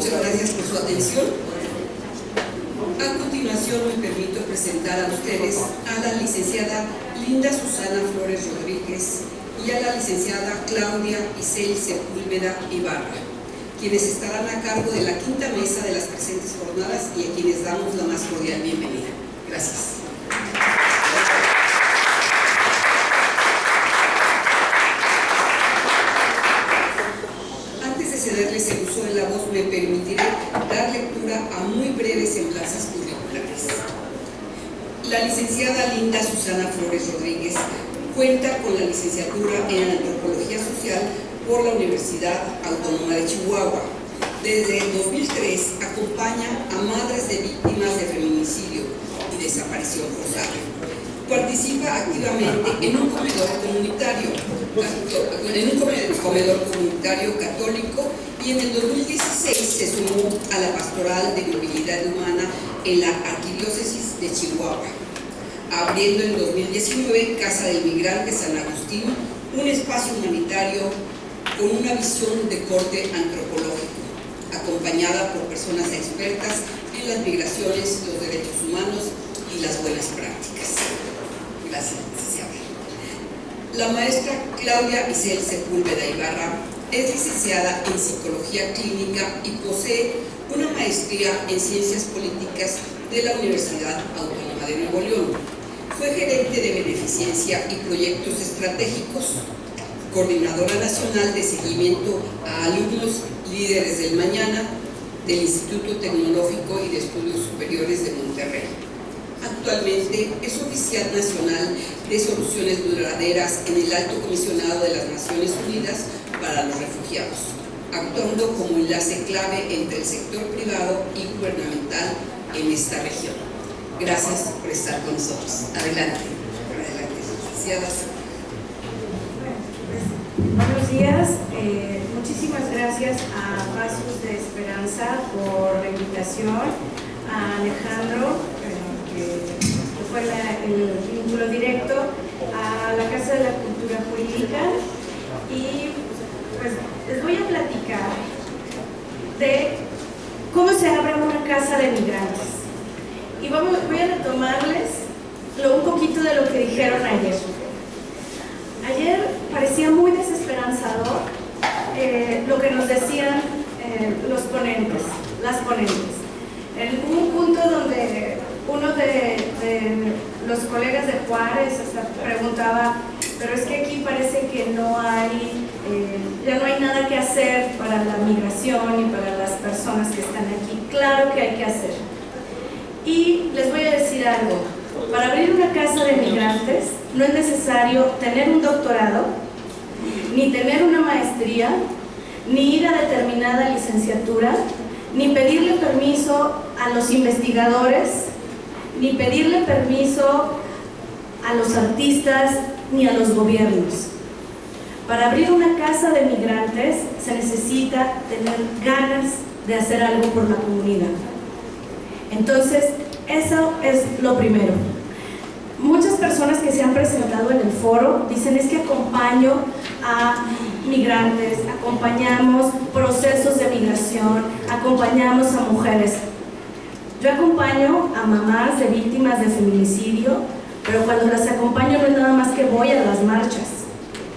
Muchas gracias por su atención. A continuación me permito presentar a ustedes a la licenciada Linda Susana Flores Rodríguez y a la licenciada Claudia Isel Sepúlveda Ibarra, quienes estarán a cargo de la quinta mesa de las presentes jornadas y a quienes damos la más cordial bienvenida. Gracias. Antes de cederles el uso de la voz, me permitiré dar lectura a muy breves semblanzas curriculares. La licenciada Linda Susana Flores Rodríguez cuenta con la licenciatura en Antropología Social por la Universidad Autónoma de Chihuahua. Desde el 2003 acompaña a madres de víctimas de feminicidio y desaparición forzada. Participa activamente en un comedor comunitario católico y en el 2016 se sumó a la Pastoral de Movilidad Humana en la Arquidiócesis de Chihuahua, abriendo en 2019 Casa del Migrante San Agustín, un espacio humanitario con una visión de corte antropológico, acompañada por personas expertas en las migraciones, los derechos humanos y las buenas prácticas. Gracias, licenciada. La maestra Claudia Isel Sepúlveda Ibarra es licenciada en Psicología Clínica y posee una maestría en Ciencias Políticas de la Universidad Autónoma de Nuevo León. Fue gerente de beneficencia y proyectos estratégicos, coordinadora nacional de seguimiento a alumnos líderes del mañana del Instituto Tecnológico y de Estudios Superiores de Monterrey. Actualmente es oficial nacional de soluciones duraderas en el Alto Comisionado de las Naciones Unidas para los Refugiados, actuando como enlace clave entre el sector privado y gubernamental en esta región. Gracias por estar con nosotros. Adelante, licenciadas. Buenos días, muchísimas gracias a Pasos de Esperanza por la invitación, a Alejandro, que fue el vínculo directo, a la Casa de la Cultura Jurídica, y pues les voy a platicar de cómo se abre una casa de migrantes. Y voy a retomarles un poquito de lo que dijeron ayer. Ayer parecía muy desesperanzador lo que nos decían las ponentes. Hubo un punto donde uno de los colegas de Juárez hasta preguntaba, pero es que aquí parece que ya no hay nada que hacer para la migración y para las personas que están aquí. Claro que hay que hacer. Y les voy a decir algo. Para abrir una casa de migrantes no es necesario tener un doctorado, ni tener una maestría, ni ir a determinada licenciatura, ni pedirle permiso a los investigadores, ni pedirle permiso a los artistas, ni a los gobiernos. Para abrir una casa de migrantes se necesita tener ganas de hacer algo por la comunidad. Entonces, eso es lo primero. Muchas personas que se han presentado en el foro dicen es que acompaño a migrantes, acompañamos procesos de migración, acompañamos a mujeres. Yo acompaño a mamás de víctimas de feminicidio, pero cuando las acompaño no es nada más que voy a las marchas.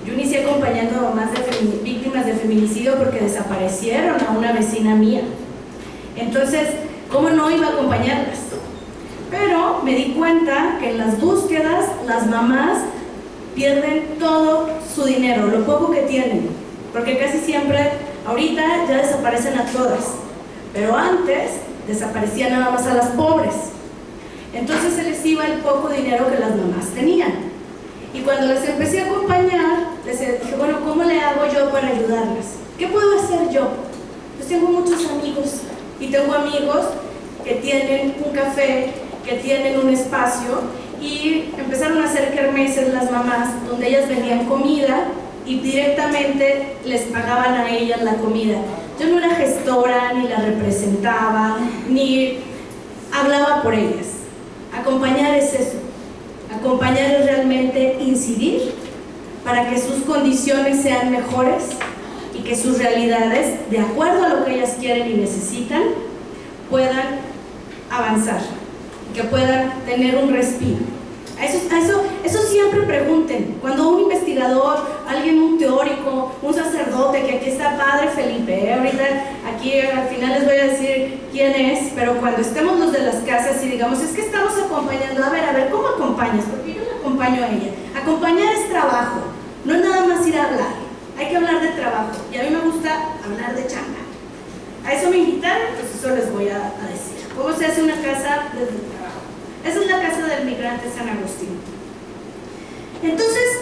Yo inicié acompañando a mamás de víctimas de feminicidio porque desaparecieron a una vecina mía. Entonces, ¿cómo no iba a acompañarlas? Pero me di cuenta que en las búsquedas las mamás pierden todo su dinero, lo poco que tienen, porque casi siempre, ahorita ya desaparecen a todas, pero antes desaparecían nada más a las pobres. Entonces se les iba el poco dinero que las mamás tenían. Y cuando las empecé a acompañar, les dije, bueno, ¿cómo le hago yo para ayudarlas? ¿Qué puedo hacer yo? Pues tengo muchos amigos, y tengo amigos que tienen un café, que tienen un espacio, y empezaron a hacer kermeses las mamás, donde ellas vendían comida y directamente les pagaban a ellas la comida. Yo no era gestora, ni la representaba, ni hablaba por ellas. Acompañar es eso. Acompañar es realmente incidir para que sus condiciones sean mejores y que sus realidades, de acuerdo a lo que ellas quieren y necesitan, puedan avanzar, que puedan tener un respiro. Eso siempre pregunten. Cuando un investigador, alguien, un teórico, un sacerdote, que aquí está Padre Felipe, ahorita aquí al final les voy a decir quién es, pero cuando estemos los de las casas y digamos, es que estamos acompañando, a ver, ¿cómo acompañas? Porque yo la acompaño a ella. Acompañar es trabajo, no es nada más ir a hablar, hay que hablar de trabajo, y a mí me gusta hablar de chamba. A eso me invitaron, pues eso les voy a decir. ¿Cómo se hace una casa desde el trabajo? Esa es la casa del migrante San Agustín. Entonces,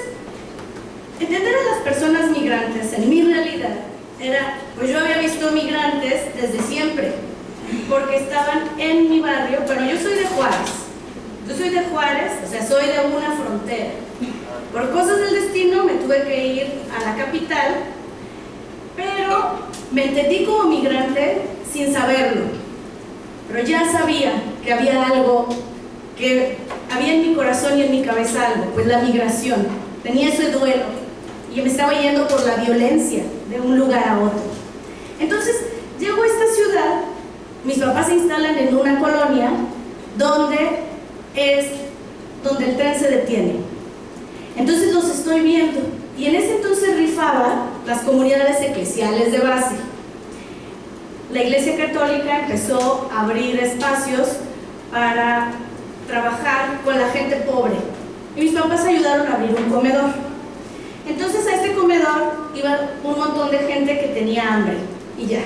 entender a las personas migrantes en mi realidad era, pues yo había visto migrantes desde siempre, porque estaban en mi barrio, pero yo soy de Juárez. Yo soy de Juárez, o sea, soy de una frontera. Por cosas del destino me tuve que ir a la capital, pero me entendí como migrante sin saberlo. Pero ya sabía que había algo, que había en mi corazón y en mi cabeza algo, pues la migración. Tenía ese duelo y me estaba yendo por la violencia de un lugar a otro. Entonces, llego a esta ciudad, mis papás se instalan en una colonia donde el tren se detiene. Entonces los estoy viendo, y en ese entonces rifaba las comunidades eclesiales de base. La Iglesia Católica empezó a abrir espacios para trabajar con la gente pobre, y mis papás ayudaron a abrir un comedor. Entonces a este comedor iba un montón de gente que tenía hambre, y ya.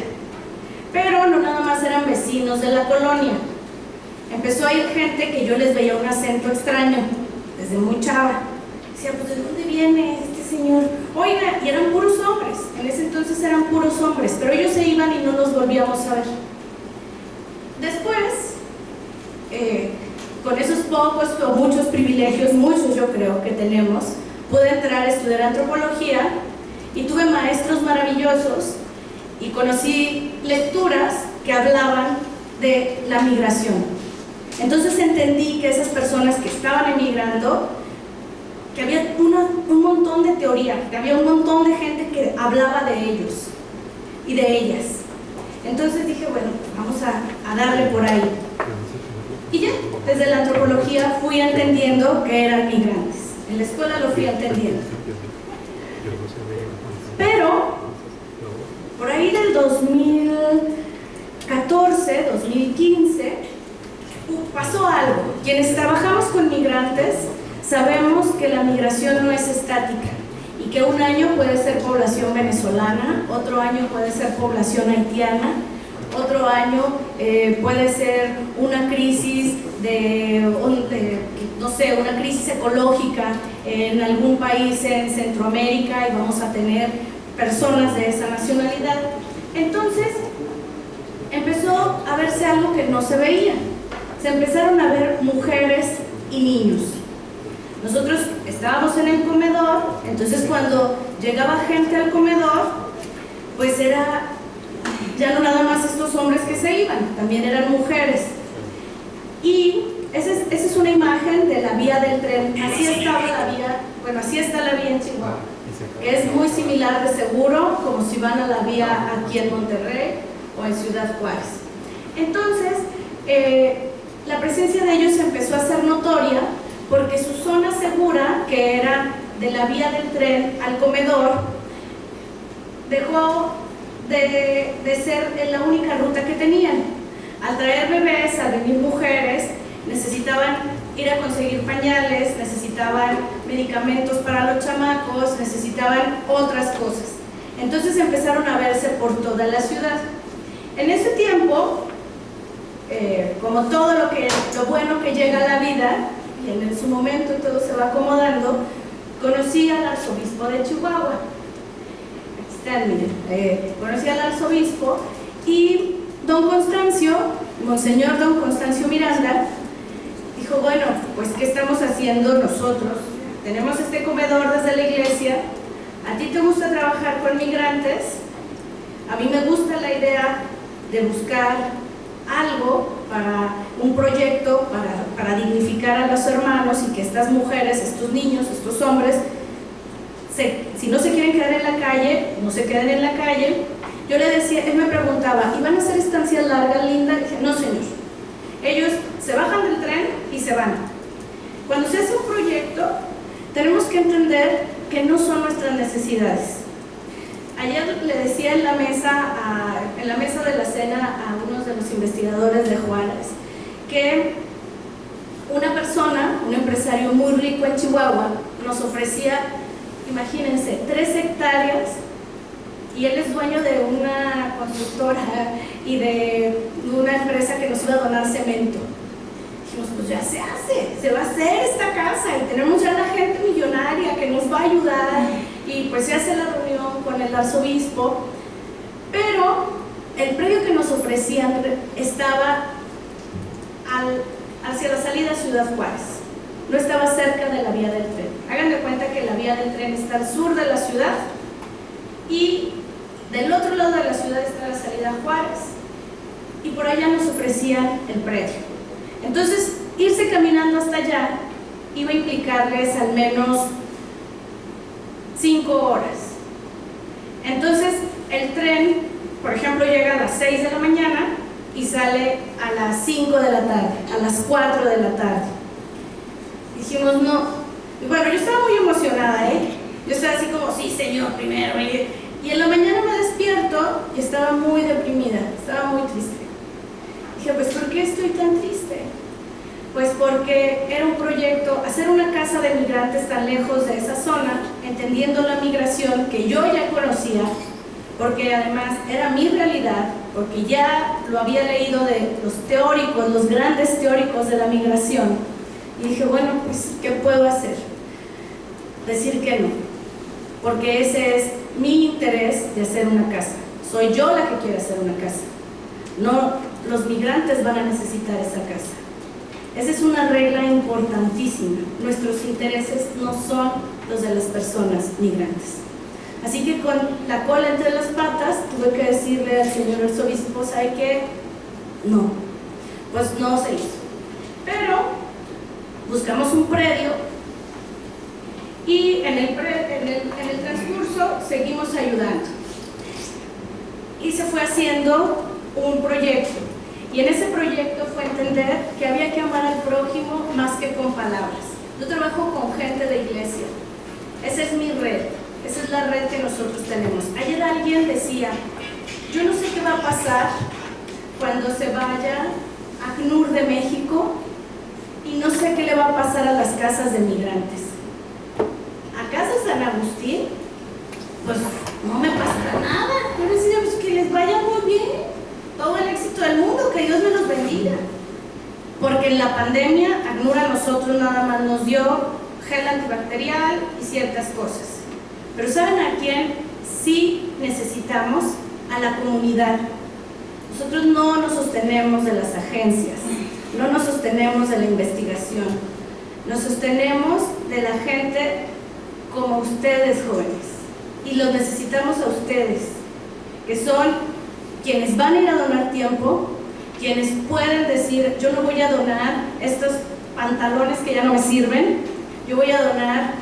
Pero no nada más eran vecinos de la colonia. Empezó a ir gente que yo les veía un acento extraño, desde muy chava. Decía, pues ¿de dónde viene este señor? Oiga, y eran puros hombres, en ese entonces eran puros hombres, pero ellos se iban y no los volvíamos a ver. Después, con esos pocos o muchos privilegios, muchos yo creo que tenemos, pude entrar a estudiar antropología y tuve maestros maravillosos y conocí lecturas que hablaban de la migración. Entonces entendí que esas personas que estaban emigrando, que había un montón de teoría, que había un montón de gente que hablaba de ellos y de ellas. Entonces dije, bueno, vamos a darle por ahí. Y ya, desde la antropología fui entendiendo que eran migrantes. En la escuela lo fui entendiendo. Pero, por ahí del 2014, 2015, pasó algo. Quienes trabajamos con migrantes sabemos que la migración no es estática y que un año puede ser población venezolana, otro año puede ser población haitiana, otro año puede ser una crisis una crisis ecológica en algún país en Centroamérica y vamos a tener personas de esa nacionalidad. Entonces empezó a verse algo que no se veía. Se empezaron a ver mujeres y niños. Nosotros estábamos en el comedor, entonces cuando llegaba gente al comedor, pues era ya no nada más estos hombres que se iban, también eran mujeres. Y esa es una imagen de la vía del tren. Así estaba la vía, bueno, así está la vía en Chihuahua. Es muy similar de seguro como si van a la vía aquí en Monterrey o en Ciudad Juárez. Entonces, la presencia de ellos empezó a ser notoria porque su zona segura, que era de la vía del tren al comedor, dejó de ser la única ruta que tenían. Al traer bebés, al venir mujeres, necesitaban ir a conseguir pañales, necesitaban medicamentos para los chamacos, necesitaban otras cosas. Entonces empezaron a verse por toda la ciudad. En ese tiempo, como todo lo bueno que llega a la vida, y en su momento todo se va acomodando, conocí al arzobispo de Chihuahua. Aquí están, miren. Conocí al arzobispo y don Constancio, Monseñor don Constancio Miranda, dijo, bueno, pues ¿qué estamos haciendo nosotros? Tenemos este comedor desde la iglesia, ¿a ti te gusta trabajar con migrantes? A mí me gusta la idea de buscar algo para un proyecto para dignificar a los hermanos y que estas mujeres, estos niños, estos hombres si no se quieren quedar en la calle, no se queden en la calle. Yo le decía, él me preguntaba, ¿y van a hacer estancias largas, Linda? Le dije, no, señor. Ellos se bajan del tren y se van. Cuando se hace un proyecto, tenemos que entender que no son nuestras necesidades. Ayer le decía en la mesa de la cena a unos de los investigadores de Juárez que una persona, un empresario muy rico en Chihuahua, nos ofrecía, imagínense, 3 hectáreas, y él es dueño de una constructora y de una empresa que nos iba a donar cemento. Dijimos, pues ya se hace, se va a hacer esta casa y tenemos ya la gente millonaria que nos va a ayudar, y pues se hace la reunión con el arzobispo, pero el predio que nos ofrecían estaba hacia la salida a Ciudad Juárez, no estaba cerca de la vía del tren. Hagan de cuenta que la vía del tren está al sur de la ciudad y del otro lado de la ciudad está la salida a Juárez, y por allá nos ofrecían el predio. Entonces, irse caminando hasta allá iba a implicarles al menos 5 horas. Entonces, el tren, por ejemplo, llega a las 6 de la mañana y sale a las 5 de la tarde, a las 4 de la tarde. Dijimos, no. Y bueno, yo estaba muy emocionada, Yo estaba así como, sí, señor, primero. Y en la mañana me despierto y estaba muy deprimida, estaba muy triste. Dije, pues, ¿por qué estoy tan triste? Pues porque era un proyecto, hacer una casa de migrantes tan lejos de esa zona, entendiendo la migración que yo ya conocía, porque además era mi realidad, porque ya lo había leído de los teóricos, los grandes teóricos de la migración. Y dije, bueno, pues, ¿qué puedo hacer? Decir que no, porque ese es mi interés de hacer una casa. Soy yo la que quiere hacer una casa, no los migrantes van a necesitar esa casa. Esa es una regla importantísima. Nuestros intereses no son los de las personas migrantes. Así que con la cola entre las patas tuve que decirle al señor arzobispo, ¿sabe qué? No, pues no se hizo. Pero buscamos un predio y en el transcurso seguimos ayudando. Y se fue haciendo un proyecto. Y en ese proyecto fue entender que había que amar al prójimo más que con palabras. Yo trabajo con gente de iglesia. Esa es mi red. Esa es la red que nosotros tenemos. Ayer alguien decía, yo no sé qué va a pasar cuando se vaya a ACNUR de México y no sé qué le va a pasar a las casas de migrantes. A Casa San Agustín, pues no me pasará nada. Yo decía, pues que les vaya muy bien. Todo el éxito del mundo, que Dios me los bendiga. Porque en la pandemia, ACNUR a nosotros nada más nos dio gel antibacterial y ciertas cosas. Pero ¿saben a quién sí necesitamos? A la comunidad. Nosotros no nos sostenemos de las agencias, no nos sostenemos de la investigación, nos sostenemos de la gente como ustedes, jóvenes. Y los necesitamos a ustedes, que son quienes van a ir a donar tiempo, quienes pueden decir, yo no voy a donar estos pantalones que ya no me sirven, yo voy a donar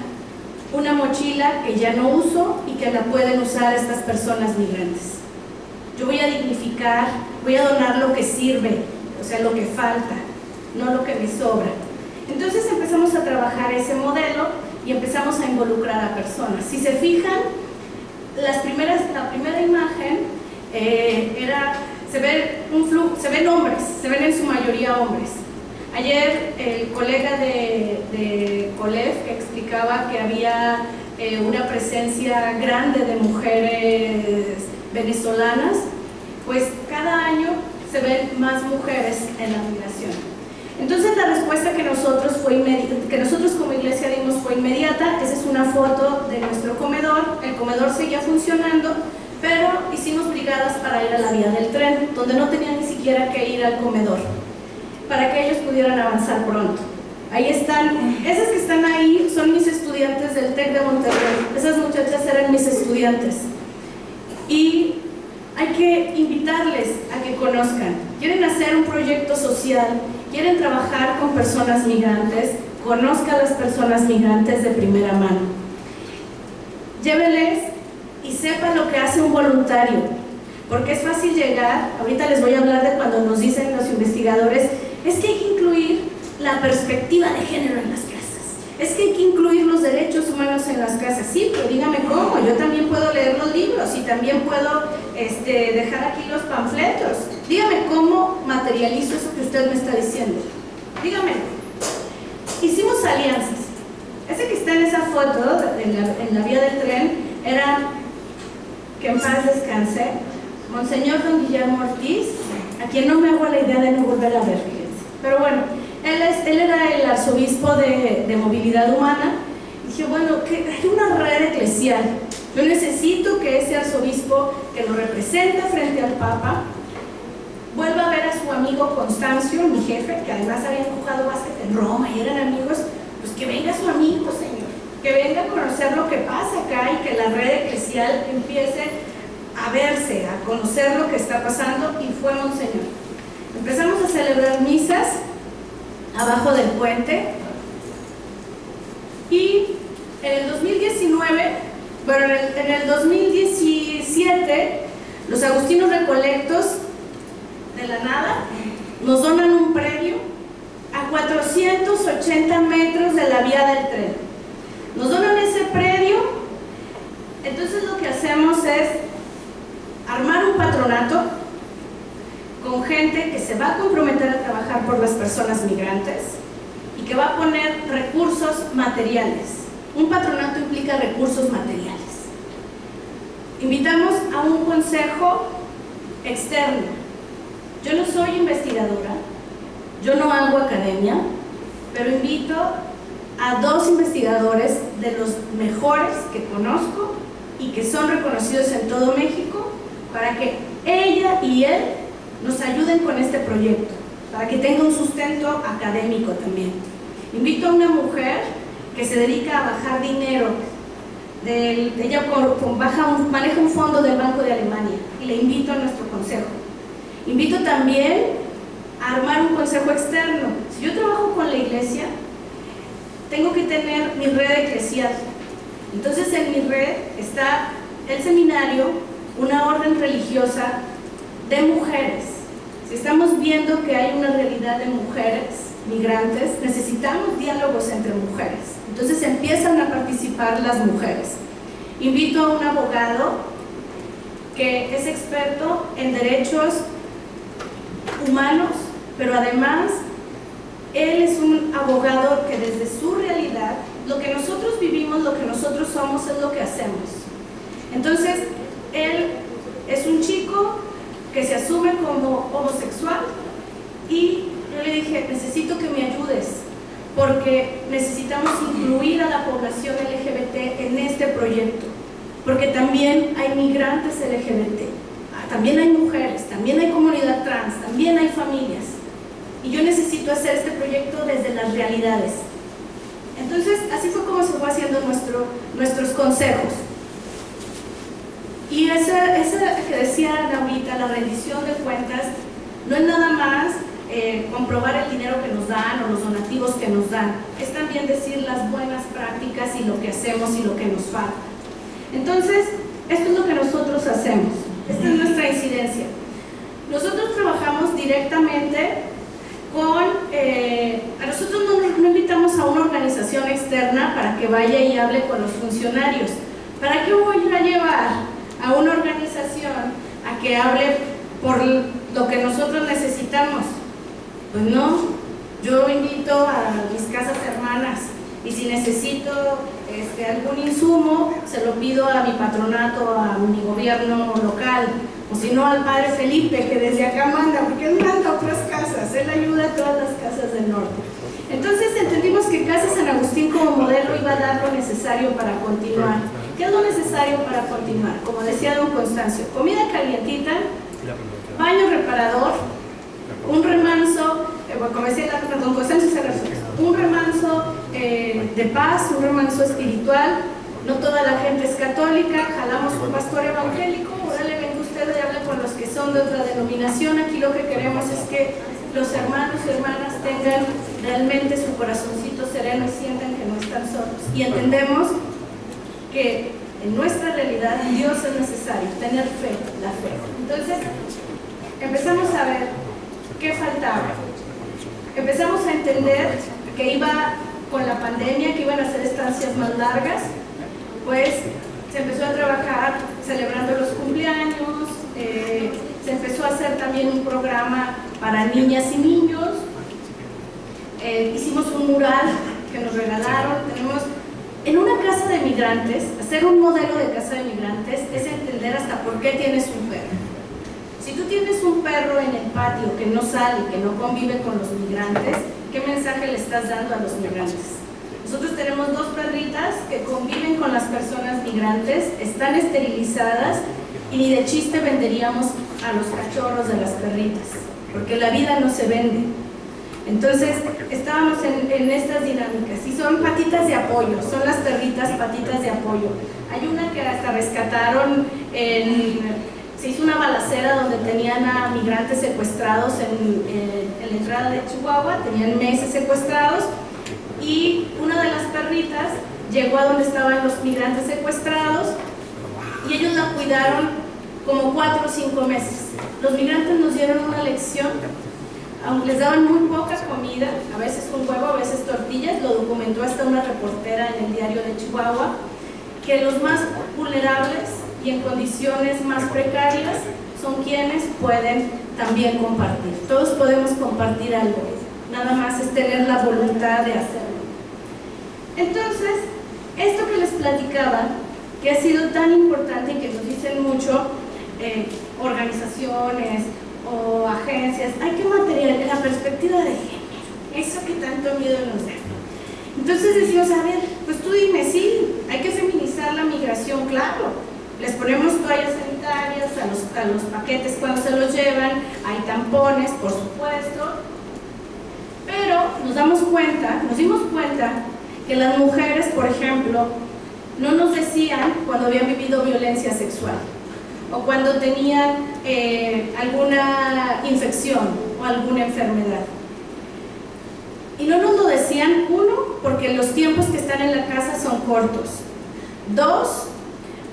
una mochila que ya no uso y que la pueden usar estas personas migrantes. Yo voy a dignificar, voy a donar lo que sirve, o sea, lo que falta, no lo que me sobra. Entonces empezamos a trabajar ese modelo y empezamos a involucrar a personas. Si se fijan, la primera imagen se ven hombres, se ven en su mayoría hombres. Ayer el colega de COLEF que explicaba que había una presencia grande de mujeres venezolanas, pues cada año se ven más mujeres en la migración. Entonces la respuesta que nosotros como iglesia dimos fue inmediata. Esa es una foto de nuestro comedor. El comedor seguía funcionando, pero hicimos brigadas para ir a la vía del tren, donde no tenían ni siquiera que ir al comedor, para que ellos pudieran avanzar pronto. Ahí están, esas que están ahí son mis estudiantes del TEC de Monterrey. Esas muchachas eran mis estudiantes. Y hay que invitarles a que conozcan. Quieren hacer un proyecto social, quieren trabajar con personas migrantes, conozcan a las personas migrantes de primera mano. llévenles y sepan lo que hace un voluntario, porque es fácil llegar. Ahorita les voy a hablar de cuando nos dicen los investigadores, es que hay que incluir la perspectiva de género en las casas, es que hay que incluir los derechos humanos en las casas. Sí, pero dígame cómo. Yo también puedo leer los libros y también puedo dejar aquí los panfletos. Dígame cómo materializo eso que usted me está diciendo. Dígame. Hicimos alianzas. Ese que está en esa foto en la vía del tren era, que en paz descanse, Monseñor Don Guillermo Ortiz, a quien no me hago la idea de no volver a ver, fíjense. Pero bueno, él era el arzobispo de movilidad humana. Y dije, bueno, que hay una red eclesial. Yo necesito que ese arzobispo que lo representa frente al Papa vuelva a ver a su amigo Constancio, mi jefe, que además había jugado básquet en Roma y eran amigos. Pues que venga su amigo, Señor, que venga a conocer lo que pasa acá y que la red eclesial empiece a verse, a conocer lo que está pasando. Y fue Monseñor. Empezamos a celebrar misas abajo del puente y en el 2019, bueno, en el 2017, los agustinos recolectos de la nada nos donan un predio a 480 metros de la vía del tren. Nos donan ese predio. Entonces lo que hacemos es armar un patronato con gente que se va a comprometer a trabajar por las personas migrantes y que va a poner recursos materiales. Un patronato implica recursos materiales. Invitamos a un consejo externo. Yo no soy investigadora, yo no hago academia, pero invito a 2 investigadores de los mejores que conozco y que son reconocidos en todo México para que ella y él nos ayuden con este proyecto, para que tenga un sustento académico también. Invito a una mujer que se dedica a bajar dinero, ella maneja un fondo del Banco de Alemania y le invito a nuestro consejo. Invito también a armar un consejo externo. Si yo trabajo con la iglesia, tengo que tener mi red eclesial. Entonces en mi red está el seminario, una orden religiosa de mujeres. Si estamos viendo que hay una realidad de mujeres migrantes, necesitamos diálogos entre mujeres. Entonces empiezan a participar las mujeres. Invito a un abogado que es experto en derechos humanos, pero además él es un abogado que desde su realidad, lo que nosotros vivimos, lo que nosotros somos, es lo que hacemos. Entonces, él es un chico que se asume como homosexual y yo le dije, necesito que me ayudes porque necesitamos incluir a la población LGBT en este proyecto, porque también hay migrantes LGBT, también hay mujeres, también hay comunidad trans, también hay familias, y yo necesito hacer este proyecto desde las realidades. Entonces, así fue como se fue haciendo nuestros consejos. Y esa que decía ahorita, la rendición de cuentas, no es nada más comprobar el dinero que nos dan o los donativos que nos dan, es también decir las buenas prácticas y lo que hacemos y lo que nos falta. Entonces, esto es lo que nosotros hacemos, esta es nuestra incidencia. Nosotros trabajamos directamente con, a nosotros no invitamos a una organización externa para que vaya y hable con los funcionarios. ¿Para qué voy a llevar a una organización a que hable por lo que nosotros necesitamos? Pues no, yo invito a mis casas hermanas y si necesito algún insumo, se lo pido a mi patronato, a mi gobierno local, o si no al padre Felipe, que desde acá manda, porque él manda a otras casas, él ayuda a todas las casas del norte. Entonces entendimos que Casa San Agustín como modelo iba a dar lo necesario para continuar. ¿Qué es lo necesario para continuar? Como decía don Constancio, comida calientita, baño reparador, un remanso, como decía don Constancio, un remanso de paz, un remanso espiritual. No toda la gente es católica, jalamos un pastor evangélico, órale, venga usted y hable con los que son de otra denominación. Aquí lo que queremos es que los hermanos y hermanas tengan realmente su corazoncito sereno y sientan que no están solos. Y entendemos que En nuestra realidad, Dios es necesario, tener fe, la fe. Entonces, empezamos a ver qué faltaba. Empezamos a entender que iba con la pandemia, que iban a ser estancias más largas, pues se empezó a trabajar celebrando los cumpleaños, se empezó a hacer también un programa para niñas y niños, hicimos un mural que nos regalaron, tenemos en una casa de migrantes, hacer un modelo de casa de migrantes es entender hasta por qué tienes un perro. Si tú tienes un perro en el patio que no sale, que no convive con los migrantes, ¿qué mensaje le estás dando a los migrantes? Nosotros tenemos 2 perritas que conviven con las personas migrantes, están esterilizadas y ni de chiste venderíamos a los cachorros de las perritas, porque la vida no se vende. Entonces, estábamos en estas dinámicas y son patitas de apoyo, son las perritas patitas de apoyo. Hay una que hasta rescataron, se hizo una balacera donde tenían a migrantes secuestrados en la entrada de Chihuahua, tenían meses secuestrados y una de las perritas llegó a donde estaban los migrantes secuestrados y ellos la cuidaron como 4 o 5 meses. Los migrantes nos dieron una lección. Aunque les daban muy poca comida, a veces un huevo, a veces tortillas, lo documentó hasta una reportera en el diario de Chihuahua, que los más vulnerables y en condiciones más precarias son quienes pueden también compartir. Todos podemos compartir algo, nada más es tener la voluntad de hacerlo. Entonces, esto que les platicaba, que ha sido tan importante y que nos dicen mucho organizaciones, o agencias, hay que materializar la perspectiva de género, eso que tanto miedo nos da. Entonces decimos, a ver, pues tú dime, sí, hay que feminizar la migración, claro, les ponemos toallas sanitarias a los paquetes cuando se los llevan, hay tampones, por supuesto, pero nos dimos cuenta que las mujeres, por ejemplo, no nos decían cuando habían vivido violencia sexual, o cuando tenían alguna infección o alguna enfermedad. Y no nos lo decían, 1, porque los tiempos que están en la casa son cortos. 2,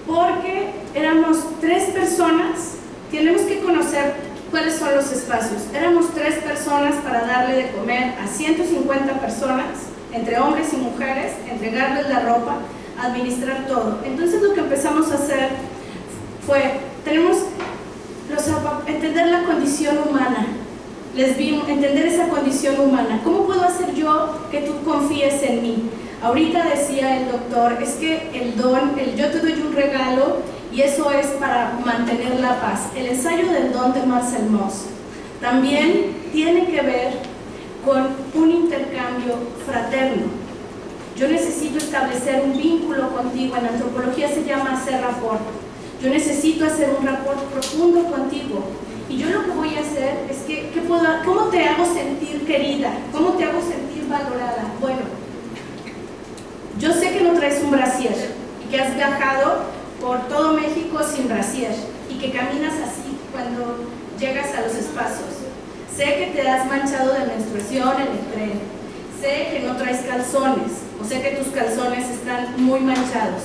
porque éramos 3 personas, tenemos que conocer cuáles son los espacios. Éramos 3 personas para darle de comer a 150 personas, entre hombres y mujeres, entregarles la ropa, administrar todo. Entonces lo que empezamos a hacer fue, entender la condición humana, entender esa condición humana. ¿Cómo puedo hacer yo que tú confíes en mí? Ahorita decía el doctor, es que el don, yo te doy un regalo y eso es para mantener la paz. El ensayo del don de Marcel Mauss también tiene que ver con un intercambio fraterno. Yo necesito establecer un vínculo contigo, en antropología se llama hacer rapport. Yo necesito hacer un rapport profundo contigo y yo lo que voy a hacer es que ¿cómo te hago sentir querida? ¿Cómo te hago sentir valorada? Bueno, yo sé que no traes un brasier y que has viajado por todo México sin brasier y que caminas así cuando llegas a los espacios. Sé que te has manchado de menstruación en el tren, sé que no traes calzones o sé que tus calzones están muy manchados.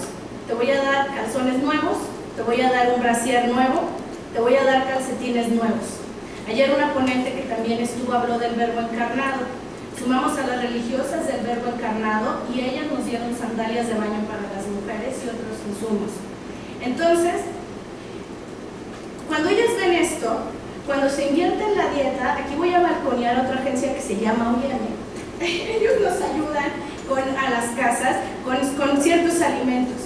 Te voy a dar calzones nuevos, te voy a dar un brasier nuevo, te voy a dar calcetines nuevos. Ayer una ponente que también estuvo habló del verbo encarnado. Sumamos a las religiosas del verbo encarnado y ellas nos dieron sandalias de baño para las mujeres y otros insumos. Entonces, cuando ellas ven esto, cuando se invierte en la dieta, aquí voy a balconear a otra agencia que se llama Oyame. Ellos nos ayudan a las casas con ciertos alimentos.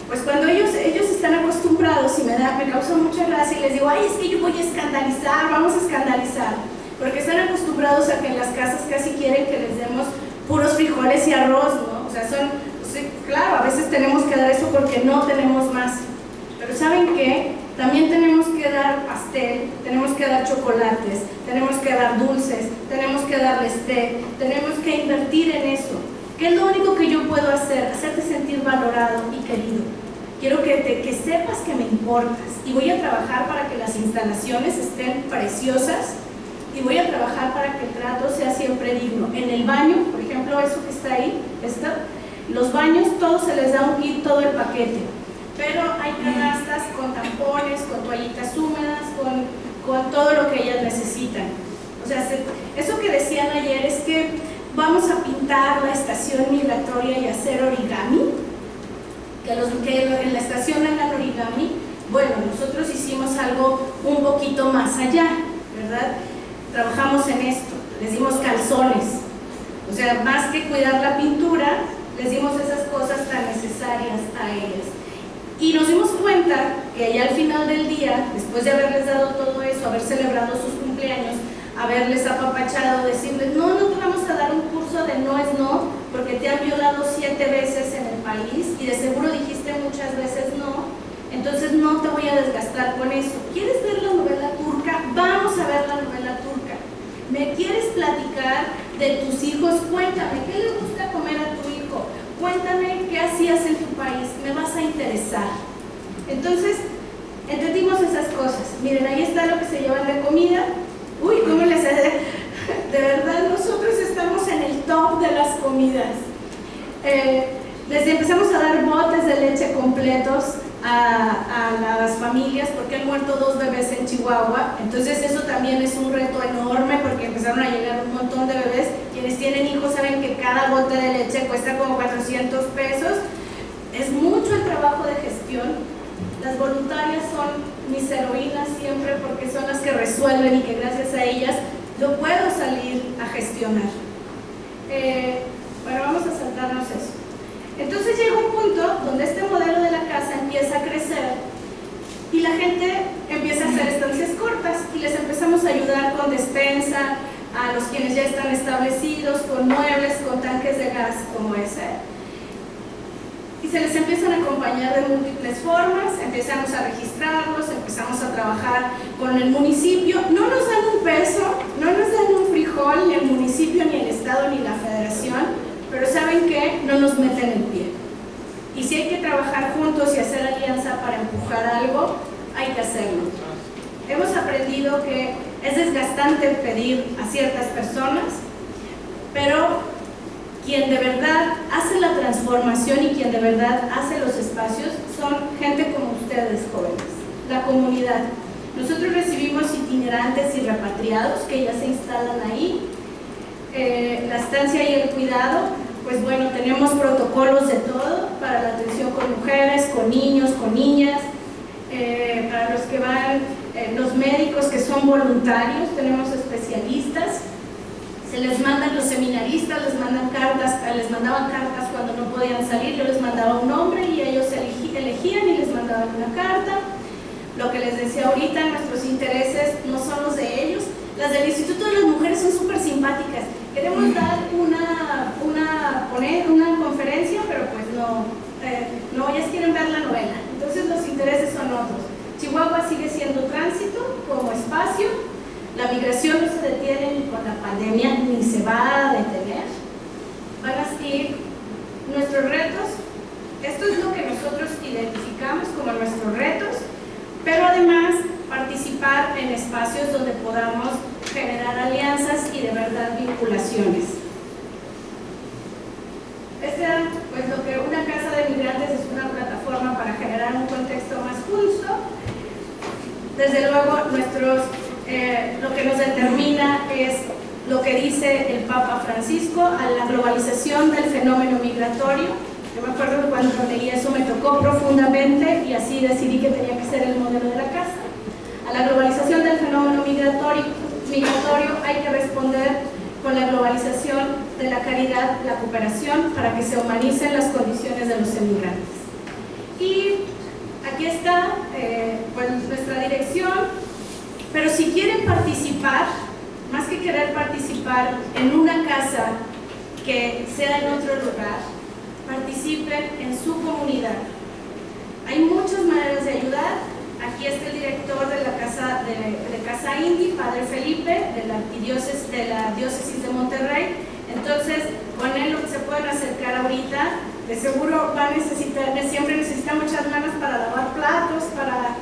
Pues cuando ellos están acostumbrados y me causa mucha gracia y les digo, ay, es que yo voy a escandalizar, vamos a escandalizar, porque están acostumbrados a que en las casas casi quieren que les demos puros frijoles y arroz, ¿no? O sea, claro, a veces tenemos que dar eso porque no tenemos más, pero ¿saben qué? También tenemos que dar pastel, tenemos que dar chocolates, tenemos que dar dulces, tenemos que darles té, tenemos que invertir en eso. ¿Qué es lo único que yo puedo hacer? Hacerte sentir valorado y querido. Quiero que sepas que me importas y voy a trabajar para que las instalaciones estén preciosas y voy a trabajar para que el trato sea siempre digno. En el baño, por ejemplo, eso que está ahí, los baños, todos se les da un kit, todo el paquete. pero hay canastas con tampones, con toallitas húmedas, con todo lo que ellas necesitan. O sea, eso que decían ayer es que vamos a pintar la estación migratoria y hacer origami, que los que en la estación hagan origami. Bueno, nosotros hicimos algo un poquito más allá, ¿verdad? Trabajamos en esto, les dimos calzones, o sea, más que cuidar la pintura, les dimos esas cosas tan necesarias a ellas. Y nos dimos cuenta que ya al final del día, después de haberles dado todo eso, haber celebrado sus cumpleaños, haberles apapachado, decirles, no te vamos a dar un curso de no es no, porque te han violado 7 veces en el país y de seguro dijiste muchas veces no, entonces no te voy a desgastar con eso. ¿Quieres ver la novela turca? Vamos a ver la novela turca. ¿Me quieres platicar de tus hijos? Cuéntame, ¿qué le gusta comer a tu hijo? Cuéntame qué hacías en tu país, me vas a interesar. Entonces, entendimos esas cosas. Miren, ahí está lo que se llevan de comida. Uy, ¿cómo les hace? De verdad, nosotros estamos en el top de las comidas. Les empezamos a dar botes de leche completos a las familias porque han muerto 2 bebés en Chihuahua. Entonces eso también es un reto enorme porque empezaron a llegar un montón de bebés. Quienes tienen hijos saben que cada bote de leche cuesta como 400 pesos. Es mucho el trabajo de gestión. Las voluntarias son mis heroínas siempre porque son las que resuelven y que gracias a ellas yo puedo salir a gestionar. Bueno, vamos a saltarnos eso. Entonces llega un punto donde este modelo de la casa empieza a crecer y la gente empieza a hacer estancias cortas y les empezamos a ayudar con despensa a los quienes ya están establecidos, con muebles, con tanques de gas como ese. Y se les empiezan a acompañar de múltiples formas, empezamos a registrarlos, empezamos a trabajar con el municipio. No nos dan un peso, no nos dan un frijol, ni el municipio, ni el estado, ni la federación, pero ¿saben qué? No nos meten el pie. Y si hay que trabajar juntos y hacer alianza para empujar algo, hay que hacerlo. Hemos aprendido que es desgastante pedir a ciertas personas, pero quien de verdad hace la transformación y quien de verdad hace los espacios son gente como ustedes, jóvenes, la comunidad. Nosotros recibimos itinerantes y repatriados que ya se instalan ahí. La estancia y el cuidado, pues bueno, tenemos protocolos de todo para la atención con mujeres, con niños, con niñas, para los que van, los médicos que son voluntarios, tenemos especialistas. Se les mandan los seminaristas, les mandaban cartas cuando no podían salir, yo les mandaba un nombre y ellos elegían y les mandaban una carta. Lo que les decía ahorita, nuestros intereses no son los de ellos. Las del Instituto de las Mujeres son súper simpáticas. Queremos dar una conferencia, pero pues no, ellas quieren ver la novela. Entonces los intereses son otros. Chihuahua sigue siendo tránsito como espacio. La migración no se detiene ni con la pandemia, ni se va a detener. Van a seguir nuestros retos. Esto es lo que nosotros identificamos como nuestros retos, pero además participar en espacios donde podamos generar alianzas y de verdad vinculaciones. Pues lo que una casa de migrantes es una plataforma para generar un contexto más justo. Desde luego lo que nos determina es lo que dice el Papa Francisco a la globalización del fenómeno migratorio. Yo me acuerdo que cuando leí eso me tocó profundamente y así decidí que tenía que ser el modelo de la casa. A la globalización del fenómeno migratorio hay que responder con la globalización de la caridad, la cooperación, para que se humanicen las condiciones de los emigrantes. Y aquí está pues nuestra dirección. Pero si quieren participar, más que querer participar en una casa que sea en otro lugar, participen en su comunidad. Hay muchas maneras de ayudar. Aquí está el director de la Casa Indi, Padre Felipe, de la diócesis de Monterrey. Entonces, con él se pueden acercar ahorita. De seguro va a necesitar, siempre necesita muchas manos para lavar platos, para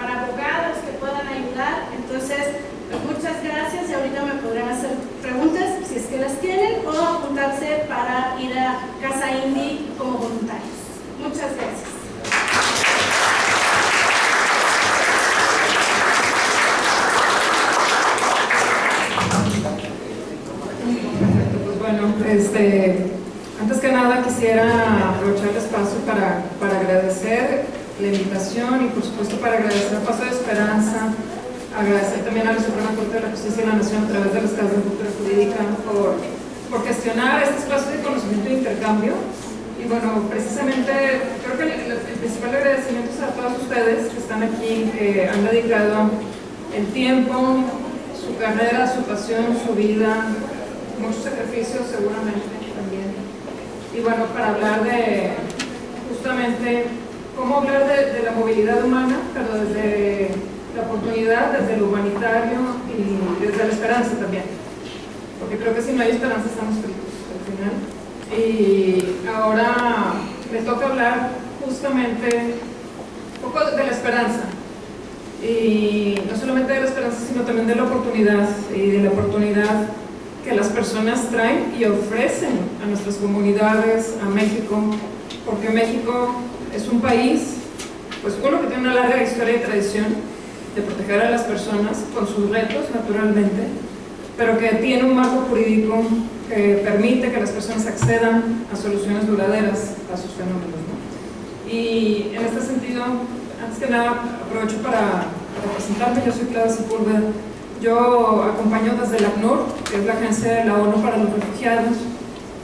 abogados que puedan ayudar. Entonces, pues muchas gracias y ahorita me podrán hacer preguntas si es que las tienen o apuntarse para ir a Casa Indi como voluntarios. Muchas gracias. nada quisiera aprovechar el espacio para agradecer la invitación y por supuesto para agradecer a Paso de Esperanza, agradecer también a la Suprema Corte de la Justicia de la Nación a través de las casas de cultura jurídica por gestionar este espacio de conocimiento e intercambio. Y bueno, precisamente creo que el principal agradecimiento es a todos ustedes que están aquí, que han dedicado el tiempo, su carrera, su pasión, su vida, muchos sacrificios seguramente también. Y bueno, para hablar de justamente cómo hablar de la movilidad humana, pero desde la oportunidad, desde lo humanitario y desde la esperanza también. Porque creo que si no hay esperanza estamos fritos al final. Y ahora me toca hablar justamente un poco de la esperanza. Y no solamente de la esperanza, sino también de la oportunidad, y de la oportunidad que las personas traen y ofrecen a nuestras comunidades, a México, porque México es un país, pues uno que tiene una larga historia y tradición de proteger a las personas con sus retos, naturalmente, pero que tiene un marco jurídico que permite que las personas accedan a soluciones duraderas a sus fenómenos, ¿no? Y en este sentido, antes que nada, aprovecho para presentarme. Yo soy Clara Sepúlveda. Yo acompaño desde el ACNUR, que es la agencia de la ONU para los refugiados.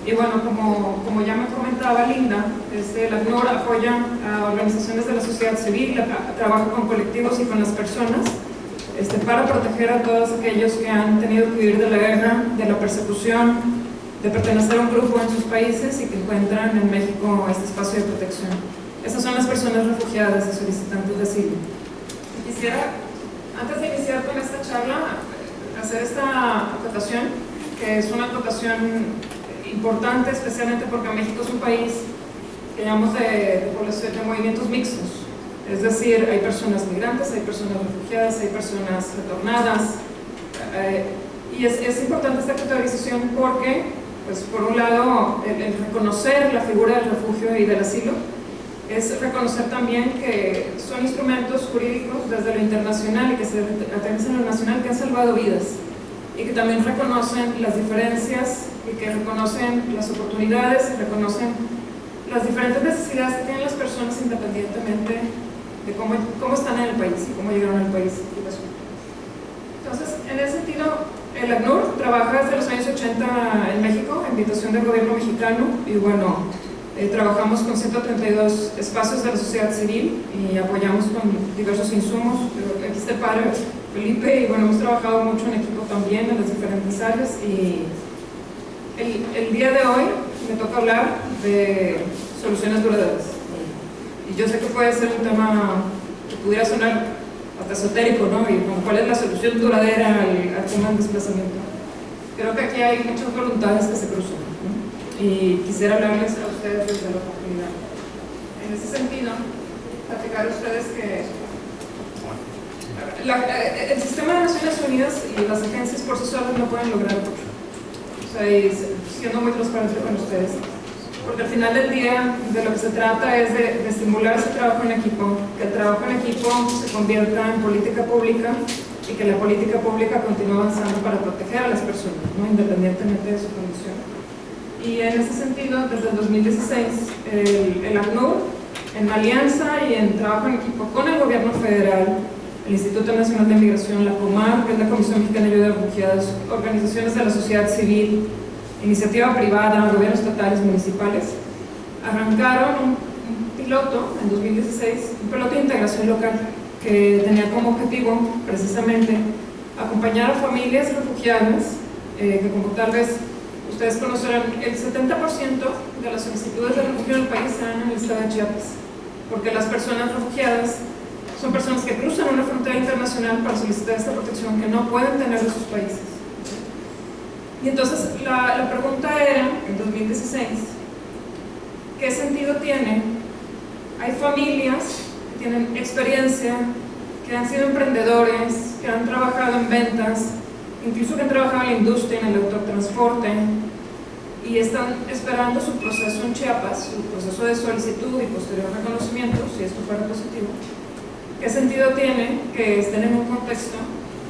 Y bueno, como ya me comentaba Linda, el ACNUR apoya a organizaciones de la sociedad civil, trabaja con colectivos y con las personas para proteger a todos aquellos que han tenido que huir de la guerra, de la persecución, de pertenecer a un grupo en sus países y que encuentran en México este espacio de protección. Esas son las personas refugiadas y solicitantes de asilo. Quisiera, antes de iniciar con esta charla, hacer esta acotación, que es una acotación importante, especialmente porque México es un país que llamamos de población de movimientos mixtos. Es decir, hay personas migrantes, hay personas refugiadas, hay personas retornadas. Y es importante esta categorización porque, pues, por un lado, el reconocer la figura del refugio y del asilo es reconocer también que son instrumentos jurídicos desde lo internacional y que se aterrizan en lo nacional que han salvado vidas y que también reconocen las diferencias y que reconocen las oportunidades, reconocen las diferentes necesidades que tienen las personas independientemente de cómo están en el país y cómo llegaron al país. Entonces, en ese sentido, el ACNUR trabaja desde los años 80 en México, a invitación del gobierno mexicano, y bueno, trabajamos con 132 espacios de la sociedad civil y apoyamos con diversos insumos. Aquí está el padre Felipe, y bueno, hemos trabajado mucho en equipo también en las diferentes áreas. Y el día de hoy me toca hablar de soluciones duraderas. Y yo sé que puede ser un tema que pudiera sonar hasta esotérico, ¿no? Y bueno, ¿cuál es la solución duradera al tema del desplazamiento? Creo que aquí hay muchas voluntades que se cruzan, ¿no? Y quisiera hablarles a ustedes desde la oportunidad. En ese sentido, platicar a ustedes que el sistema de Naciones Unidas y las agencias por sí solas no pueden lograr mucho. O sea, y siendo muy transparente con ustedes, porque al final del día de lo que se trata es de estimular ese trabajo en equipo, que el trabajo en equipo se convierta en política pública y que la política pública continúe avanzando para proteger a las personas, ¿no? Independientemente de su condición. Y en ese sentido, desde el 2016, el ACNUR, en alianza y en trabajo en equipo con el gobierno federal, el Instituto Nacional de Migración, la COMAR, que es la Comisión Mexicana de Ayuda a Refugiados, organizaciones de la sociedad civil, iniciativa privada, gobiernos estatales, municipales, arrancaron un piloto en 2016, un piloto de integración local que tenía como objetivo precisamente acompañar a familias refugiadas que, como tal vez ustedes conocerán, el 70% de las solicitudes de refugio en el país se dan en el estado de Chiapas, porque las personas refugiadas son personas que cruzan una frontera internacional para solicitar esta protección que no pueden tener de sus países. Y entonces la pregunta era, en 2016, ¿qué sentido tiene? Hay familias que tienen experiencia, que han sido emprendedores, que han trabajado en ventas, incluso que han trabajado en la industria, en el autotransporte, y están esperando su proceso en Chiapas, su proceso de solicitud y posterior reconocimiento, si esto fuera positivo. ¿Qué sentido tiene que estén en un contexto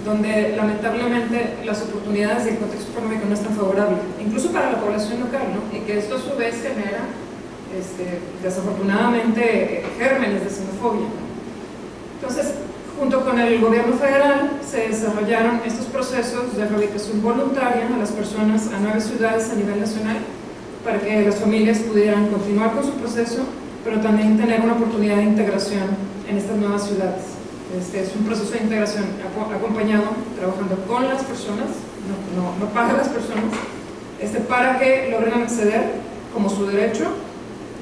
donde lamentablemente las oportunidades y el contexto económico no están favorables, incluso para la población local, ¿no? Y que esto a su vez genera, desafortunadamente, gérmenes de xenofobia, ¿no? Entonces, junto con el gobierno federal, se desarrollaron estos procesos de reubicación voluntaria a las personas a 9 ciudades a nivel nacional, para que las familias pudieran continuar con su proceso, pero también tener una oportunidad de integración en estas nuevas ciudades. Es un proceso de integración acompañado, trabajando con las personas, no para las personas, para que logren acceder como su derecho,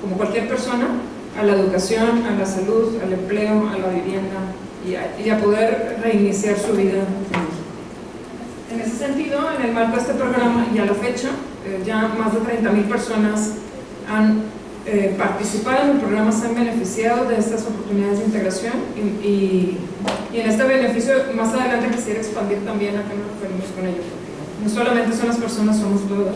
como cualquier persona, a la educación, a la salud, al empleo, a la vivienda y a poder reiniciar su vida. En ese sentido, en el marco de este programa y a la fecha, ya más de 30,000 personas han participado en el programa, se han beneficiado de estas oportunidades de integración y en este beneficio más adelante quisiera expandir también a qué nos referimos con ello, porque no solamente son las personas, somos todas.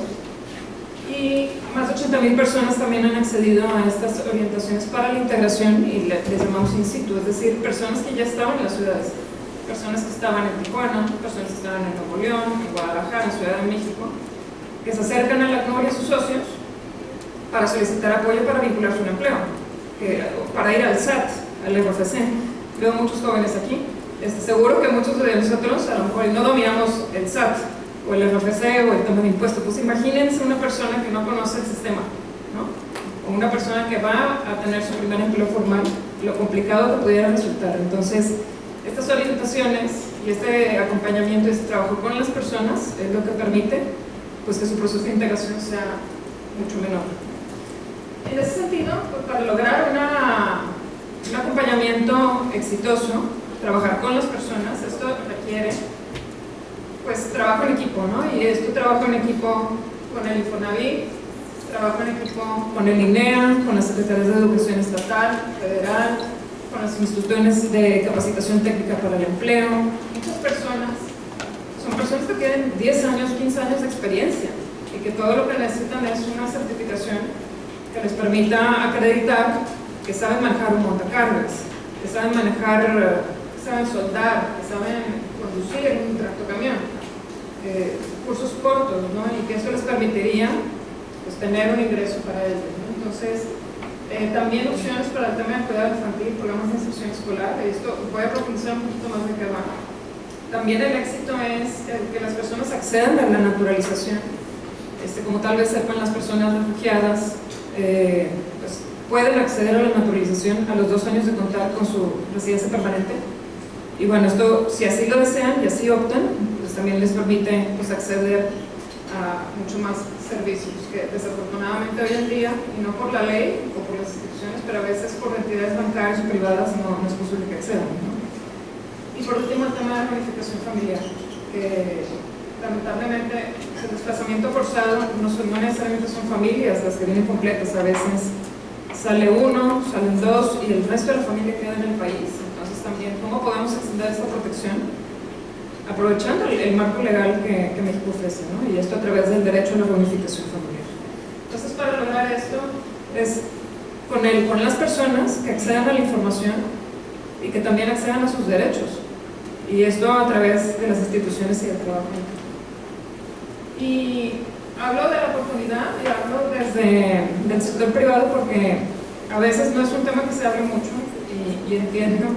Y más de 80,000 personas también han accedido a estas orientaciones para la integración y les llamamos in situ, es decir, personas que ya estaban en las ciudades, personas que estaban en Tijuana, personas que estaban en Nuevo León, en Guadalajara, en Ciudad de México, que se acercan a la CNUR y a sus socios para solicitar apoyo para vincularse a un empleo, para ir al SAT, al RFC. Veo muchos jóvenes aquí. Seguro que muchos de nosotros a lo mejor no dominamos el SAT o el RFC o el tema de impuestos. Pues imagínense una persona que no conoce el sistema, ¿no? O una persona que va a tener su primer empleo formal, lo complicado que pudiera resultar. Entonces, estas orientaciones y este acompañamiento y este trabajo con las personas es lo que permite pues, que su proceso de integración sea mucho menor. En ese sentido, pues, para lograr un acompañamiento exitoso, trabajar con las personas, esto requiere pues, trabajo en equipo, ¿no? Y esto trabajo en equipo con el Infonavit, trabajo en equipo con el INEA, con las secretarías de Educación Estatal, Federal, con las instituciones de capacitación técnica para el empleo. Muchas personas son personas que tienen 10 años, 15 años de experiencia y que todo lo que necesitan es una certificación que les permita acreditar que saben manejar un montacargas, que saben manejar, que saben soldar, que saben conducir un tractocamión, cursos cortos, ¿no? Y que eso les permitiría pues, tener un ingreso para ellos, ¿no? Entonces, también opciones para el tema de cuidado infantil, programas de inserción escolar. Esto voy a profundizar un poquito más de qué va. También el éxito es que las personas accedan a la naturalización, como tal vez sepan las personas refugiadas, pues pueden acceder a la naturalización a los 2 años de contar con su residencia permanente. Y bueno, esto, si así lo desean y así optan, pues también les permite pues, acceder a mucho más servicios que desafortunadamente hoy en día, y no por la ley o por las instituciones, pero a veces por entidades bancarias o privadas no es posible que accedan, ¿no? Y por último el tema de la reunificación familiar, que lamentablemente el desplazamiento forzado no necesariamente son familias las que vienen completas, a veces sale uno, salen 2 y el resto de la familia queda en el país. Entonces también, ¿cómo podemos extender esta protección? Aprovechando el marco legal que México ofrece, ¿no? Y esto a través del derecho a la reunificación familiar. Entonces, para lograr esto, es con las personas que accedan a la información y que también accedan a sus derechos. Y esto a través de las instituciones y del trabajo. Y hablo de la oportunidad y hablo desde el sector privado porque a veces no es un tema que se hable mucho y entiendo.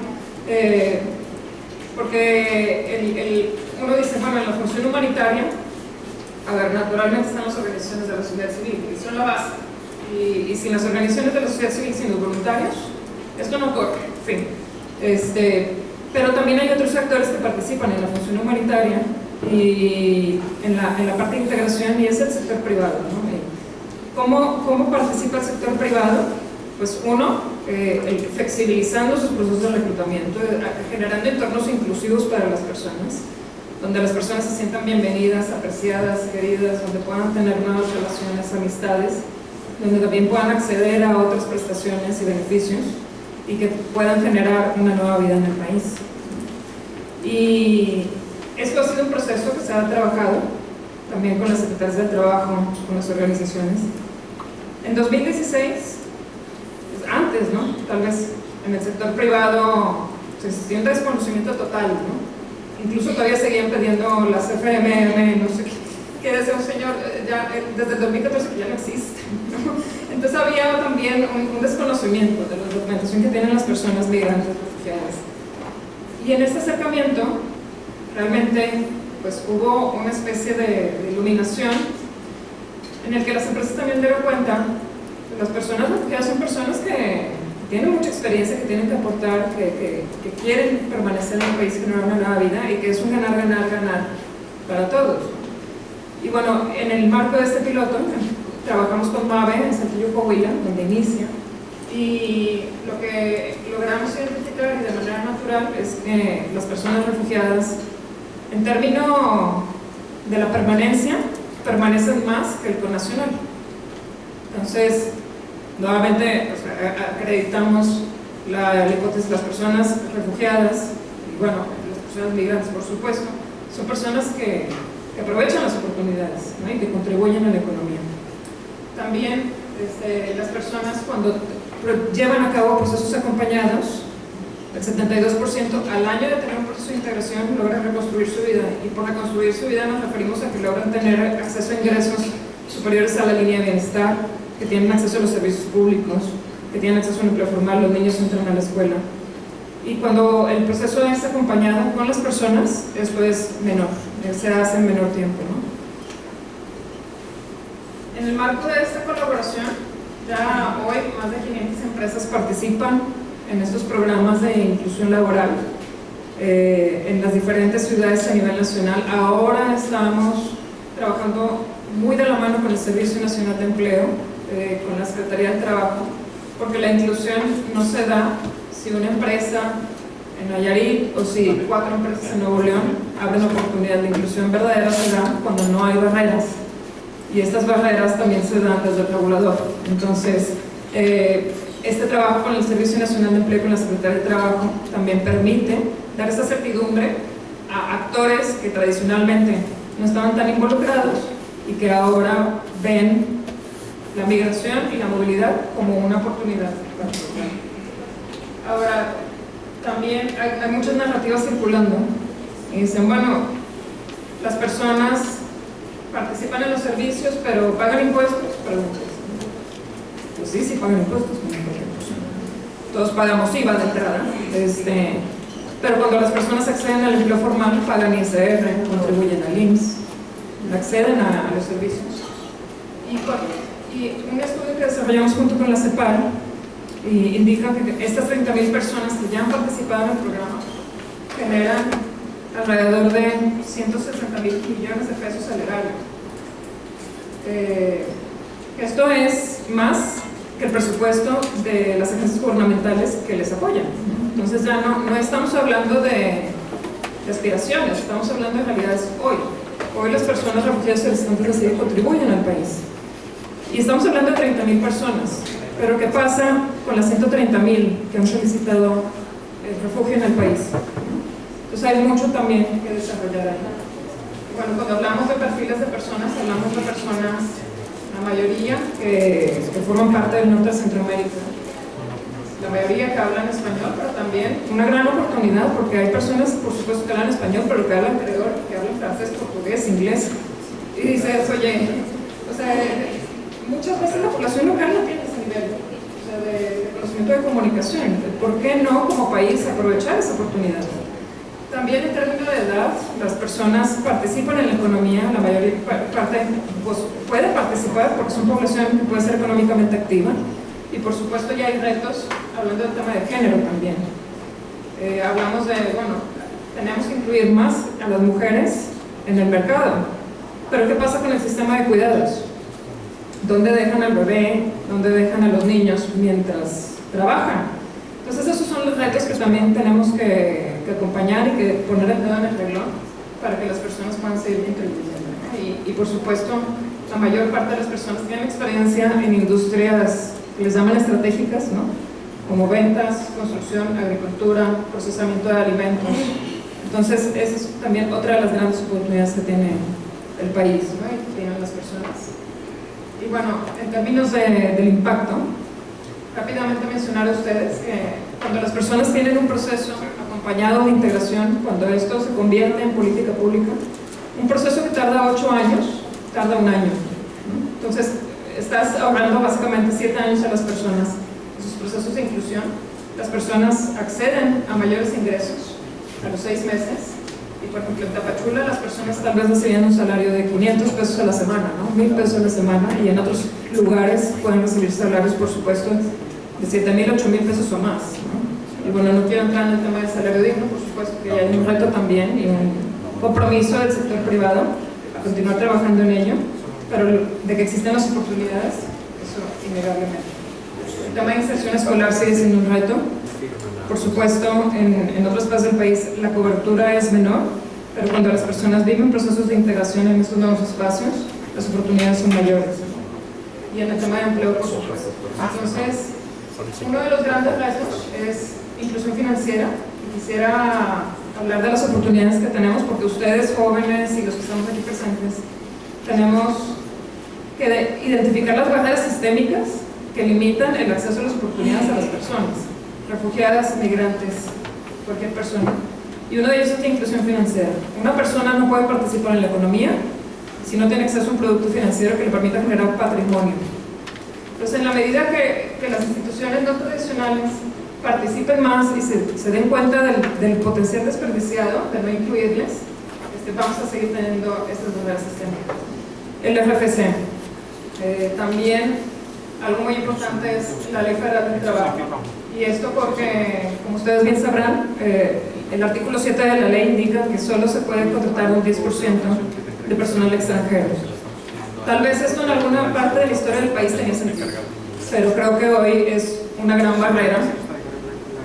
Porque uno dice, bueno, en la función humanitaria, a ver, naturalmente están las organizaciones de la sociedad civil, y son la base. Y sin las organizaciones de la sociedad civil, sin los voluntarios, esto no corre, en fin. Pero también hay otros actores que participan en la función humanitaria y en la parte de integración, y es el sector privado, ¿no? ¿Cómo participa el sector privado? Pues uno, flexibilizando sus procesos de reclutamiento, generando entornos inclusivos para las personas, donde las personas se sientan bienvenidas, apreciadas, queridas, donde puedan tener nuevas relaciones, amistades, donde también puedan acceder a otras prestaciones y beneficios y que puedan generar una nueva vida en el país. Y esto ha sido un proceso que se ha trabajado también con las secretarias del trabajo, con las organizaciones. En 2016, antes, ¿no? Tal vez en el sector privado se existía un desconocimiento total, ¿no? incluso todavía seguían pidiendo las FMM, no sé qué decía un señor, ya desde el 2014 que ya no existe, ¿no? Entonces había también un desconocimiento de la documentación que tienen las personas migrantes refugiadas. Y en este acercamiento, realmente, pues hubo una especie de iluminación en el que las empresas también dieron cuenta que las personas refugiadas son personas que tienen mucha experiencia, que tienen que aportar, que quieren permanecer en el país, que no una nueva vida y que es un ganar, ganar, ganar para todos. Y bueno, en el marco de este piloto, trabajamos con MAVE en Saltillo, Coahuila, donde inicia, y lo que logramos identificar y de manera natural es que las personas refugiadas, en términos de la permanencia, permanecen más que el connacional. Entonces, nuevamente acreditamos la hipótesis de las personas refugiadas, y bueno, las personas migrantes, por supuesto, son personas que aprovechan las oportunidades, ¿no? Y que contribuyen a la economía. También las personas cuando llevan a cabo procesos acompañados, el 72% al año de tener un proceso de integración logran reconstruir su vida, y por reconstruir su vida nos referimos a que logran tener acceso a ingresos superiores a la línea de bienestar, que tienen acceso a los servicios públicos, que tienen acceso a un empleo formal, los niños entran a la escuela. Y cuando el proceso es acompañado con las personas, esto es menor, se hace en menor tiempo, ¿no? En el marco de esta colaboración, ya hoy más de 500 empresas participan en estos programas de inclusión laboral en las diferentes ciudades a nivel nacional. Ahora estamos trabajando muy de la mano con el Servicio Nacional de Empleo, con la Secretaría del Trabajo, porque la inclusión no se da si una empresa en Nayarit o si 4 empresas en Nuevo León abren oportunidad. De inclusión verdadera se da cuando no hay barreras, y estas barreras también se dan desde el regulador. Entonces, este trabajo con el Servicio Nacional de Empleo y con la Secretaría de Trabajo también permite dar esa certidumbre a actores que tradicionalmente no estaban tan involucrados y que ahora ven la migración y la movilidad como una oportunidad para lograr. Ahora, también hay muchas narrativas circulando y dicen, bueno, las personas participan en los servicios, pero ¿pagan impuestos? Preguntas. Pues sí, sí pagan impuestos, como cualquier persona. Todos pagamos IVA de entrada, pero cuando las personas acceden al empleo formal, pagan ISR, contribuyen al IMSS, acceden a los servicios. Y un estudio que desarrollamos junto con la CEPAL indica que estas 30.000 personas que ya han participado en el programa generan alrededor de 160.000 millones de pesos al erario. Esto es más que el presupuesto de las agencias gubernamentales que les apoyan. Entonces ya no estamos hablando de aspiraciones, estamos hablando de realidades hoy. Hoy las personas refugiadas y solicitantes de asilo contribuyen al país. Y estamos hablando de 30.000 personas. Pero ¿qué pasa con las 130.000 que han solicitado refugio en el país? Entonces hay mucho también que desarrollar ahí. Bueno, cuando hablamos de perfiles de personas, hablamos de personas, la mayoría que forman parte del norte de Centroamérica, la mayoría que hablan español, pero también una gran oportunidad porque hay personas, por supuesto, que hablan español, pero que hablan creol, que hablan francés, portugués, inglés. Y dices, oye, o sea, muchas veces la población local no tiene ese nivel, o sea, de conocimiento de comunicación. ¿Por qué no, como país, aprovechar esa oportunidad? También en términos de edad, las personas participan en la economía, la mayor parte pues, puede participar porque son población que puede ser económicamente activa, y por supuesto ya hay retos, hablando del tema de género también. Hablamos de, bueno, tenemos que incluir más a las mujeres en el mercado, pero ¿qué pasa con el sistema de cuidados? ¿Dónde dejan al bebé? ¿Dónde dejan a los niños mientras trabajan? Entonces esos son los retos que también tenemos que acompañar y que poner el dedo en el renglón para que las personas puedan seguir contribuyendo. Y por supuesto, la mayor parte de las personas tienen experiencia en industrias que les llaman estratégicas, ¿no? Como ventas, construcción, agricultura, procesamiento de alimentos. Entonces esa es también otra de las grandes oportunidades que tiene el país, ¿no? Y que tienen las personas. Y bueno, en términos del impacto, rápidamente mencionar a ustedes que cuando las personas tienen un proceso acompañado acompañado de integración, cuando esto se convierte en política pública, un proceso que tarda 8 años, tarda 1 año, ¿no? Entonces, estás ahorrando básicamente 7 años a las personas en sus procesos de inclusión. Las personas acceden a mayores ingresos a los 6 meses. Y por ejemplo, en Tapachula las personas tal vez reciben un salario de 500 pesos a la semana, ¿no? 1000 pesos a la semana, y en otros lugares pueden recibir salarios, por supuesto, de 7,000, 8,000 pesos o más, ¿no? Y bueno, no quiero entrar en el tema del salario digno, por supuesto que hay un reto también y un compromiso del sector privado a continuar trabajando en ello, pero de que existen las oportunidades, eso innegablemente. El tema de inserción escolar sigue siendo un reto. Por supuesto, en otras partes del país la cobertura es menor, pero cuando las personas viven procesos de integración en estos nuevos espacios, las oportunidades son mayores. Y en el tema de empleo, por supuesto. Entonces, uno de los grandes retos es inclusión financiera. Quisiera hablar de las oportunidades que tenemos, porque ustedes, jóvenes y los que estamos aquí presentes, tenemos que identificar las barreras sistémicas que limitan el acceso a las oportunidades a las personas, refugiadas, migrantes, cualquier persona. Y uno de ellos es la inclusión financiera. Una persona no puede participar en la economía si no tiene acceso a un producto financiero que le permita generar patrimonio. Entonces, en la medida que las instituciones no tradicionales participen más y se den cuenta del potencial desperdiciado, de no incluirles, vamos a seguir teniendo estas barreras sistémicas. El RFC. También algo muy importante es la Ley Federal del Trabajo. Y esto porque, como ustedes bien sabrán, el artículo 7 de la ley indica que solo se puede contratar un 10% de personal extranjero. Tal vez esto en alguna parte de la historia del país tenía sentido, pero creo que hoy es una gran barrera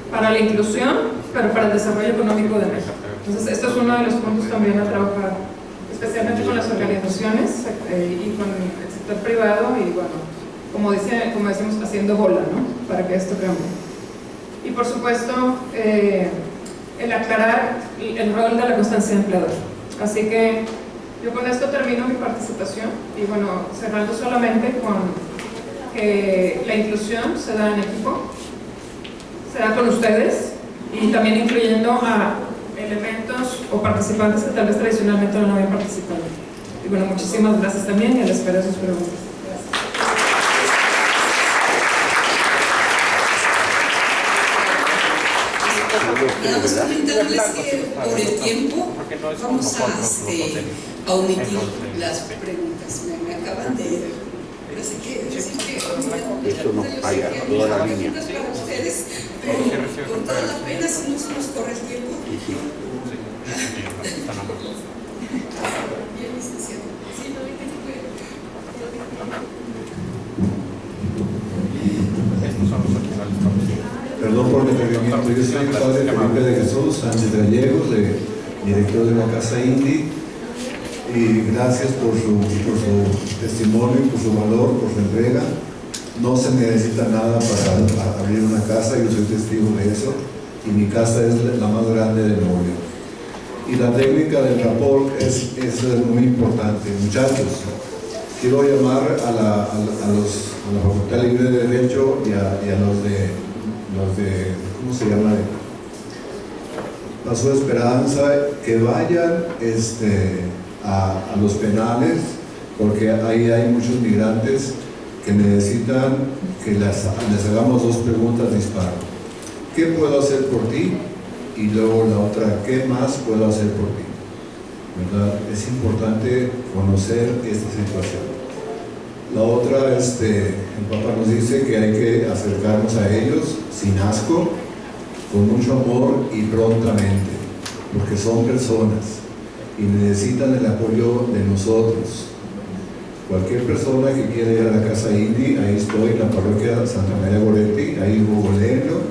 para la inclusión, pero para el desarrollo económico de México. Entonces, esto es uno de los puntos también a trabajar, especialmente con las organizaciones y con el sector privado y, bueno, como decimos, haciendo bola, ¿no? Para que esto cambie. Y por supuesto, el aclarar el rol de la constancia de empleador. Así que yo con esto termino mi participación y bueno, cerrando solamente con que la inclusión se da en equipo, se da con ustedes y también incluyendo a elementos o participantes que tal vez tradicionalmente no habían participado. Y bueno, muchísimas gracias también y a la espera de sus preguntas. Nada más comentarles que por el tiempo vamos a omitir las preguntas. Me acaban de decir que eso nos falla toda la línea. Para ustedes, pero con toda la pena si no se nos corre el tiempo. Bien, licenciado. Sí, no, Perdón por mi atrevimiento, yo soy el padre Felipe de Jesús Sánchez Gallegos, director de la Casa Indy, y gracias por su testimonio, por su valor, por su entrega. No se necesita nada para abrir una casa, yo soy testigo de eso, y mi casa es la más grande de Nuevo León. Y la técnica del rapport es muy importante. Muchachos, quiero llamar a la Facultad Libre de Derecho y a los de ¿cómo se llama? Paso de Esperanza, que vayan a los penales, porque ahí hay muchos migrantes que necesitan que les hagamos 2 preguntas disparo. ¿Qué puedo hacer por ti? Y luego la otra, ¿qué más puedo hacer por ti? ¿Verdad? Es importante conocer esta situación. La otra, el Papa nos dice que hay que acercarnos a ellos sin asco, con mucho amor y prontamente, porque son personas y necesitan el apoyo de nosotros. Cualquier persona que quiera ir a la Casa Indy, ahí estoy, en la parroquia Santa María Goretti, ahí googleenlo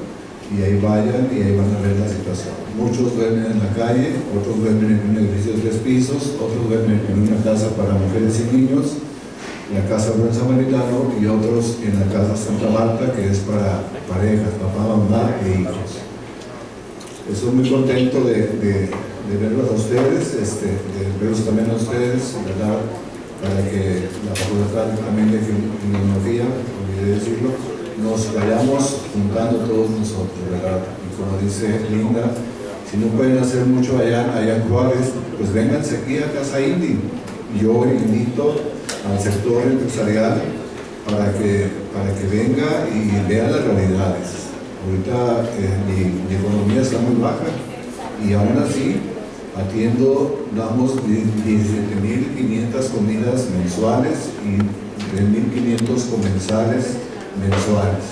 y ahí vayan y ahí van a ver la situación. Muchos duermen en la calle, otros duermen en un edificio de 3 pisos, otros duermen en una casa para mujeres y niños, la Casa Buen Samaritano, y otros en la Casa Santa Marta, que es para parejas, papá, mamá e hijos. Estoy muy contento de verlos a ustedes, de verlos también a ustedes, ¿verdad? Para que la facultad también de Filología, olvidé decirlo, nos vayamos juntando todos nosotros, ¿verdad? Y como dice Linda, Si no pueden hacer mucho allá en Juárez, pues vénganse aquí a Casa Indy. Yo invito al sector empresarial para que venga y vea las realidades. Ahorita mi economía está muy baja y aún así damos 17.500 comidas mensuales y 3.500 comensales mensuales,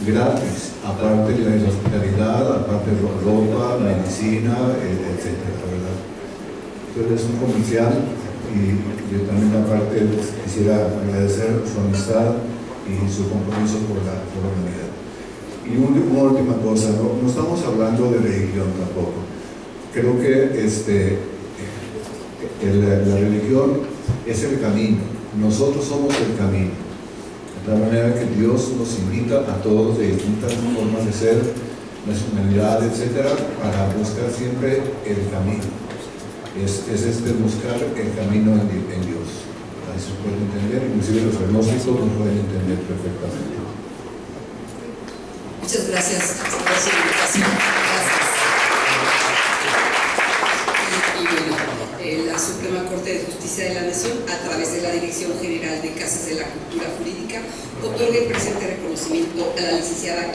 gratis, aparte de la hospitalidad, aparte de ropa, medicina, etcétera, ¿verdad? Entonces es un comercial y yo también aparte quisiera agradecer su amistad y su compromiso por la humanidad. Y una última cosa, no estamos hablando de religión tampoco. Creo que la religión es el camino, nosotros somos el camino. De tal manera que Dios nos invita a todos de distintas formas de ser, nacionalidad, etcétera, para buscar siempre el camino. Es buscar el camino en Dios. Ahí se puede entender, inclusive los agnósticos lo pueden entender perfectamente. Muchas gracias por su invitación. Gracias. Y bueno, la Suprema Corte de Justicia de la Nación, a través de la Dirección General de Casas de la Cultura Jurídica, otorga el presente reconocimiento a la licenciada